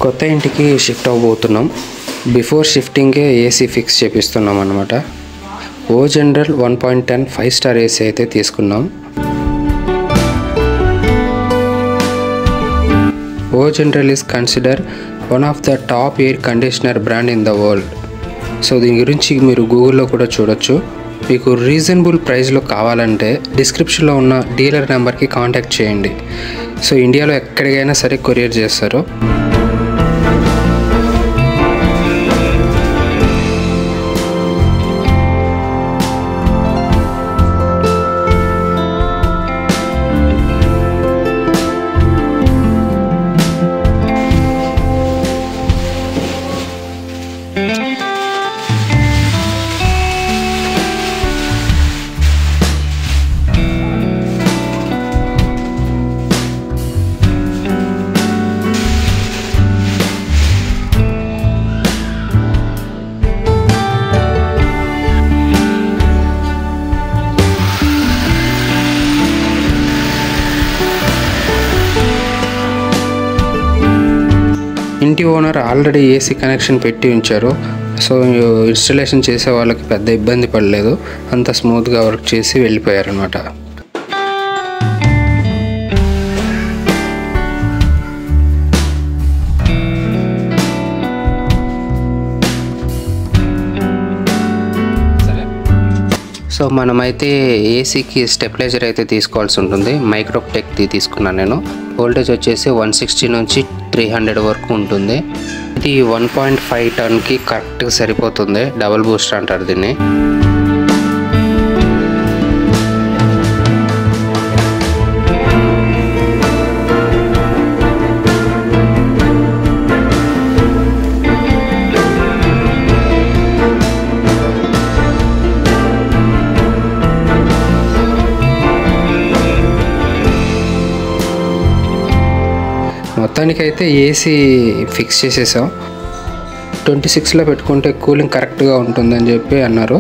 కొత్త ఇంటికి షిఫ్ట్ అవబోతున్నాం. బిఫోర్ షిఫ్టింగే ఏసీ ఫిక్స్ చేపిస్తున్నాం అన్నమాట. ఓ జనరల్ 1.10 5 స్టార్ ఏసీ అయితే తీసుకున్నాం. O General is consider one of the top air conditioner brand in the world. So దీని గురించి మీరు గూగుల్లో కూడా చూడొచ్చు. మీకు రీజనబుల్ ప్రైస్లో కావాలంటే డిస్క్రిప్షన్లో ఉన్న డీలర్ నెంబర్కి కాంటాక్ట్ చేయండి. సో ఇండియాలో ఎక్కడికైనా సరే కొరియర్ చేస్తారు. ఇంటి ఓనర్ ఆల్రెడీ ఏసీ కనెక్షన్ పెట్టి ఉంచారు. సో ఇన్స్టలేషన్ చేసే వాళ్ళకి పెద్ద ఇబ్బంది పడలేదు. అంత స్మూత్గా వర్క్ చేసి వెళ్ళిపోయారనమాట. సో మనమైతే ఏసీకి స్టెబిలైజర్ అయితే తీసుకోవాల్సి ఉంటుంది. మైక్రోటెక్ తీసుకున్నాను నేను. వోల్టేజ్ వచ్చేసి 160 నుంచి 300 వరకు ఉంటుంది. ఇది 1.5 టన్కి కరెక్ట్గా సరిపోతుంది. డబుల్ బూస్టర్ అంటారు దీన్ని. మొత్తానికైతే ఏసీ ఫిక్స్ చేసేసాం. 26లో పెట్టుకుంటే కూలింగ్ కరెక్ట్గా ఉంటుందని చెప్పి అన్నారు.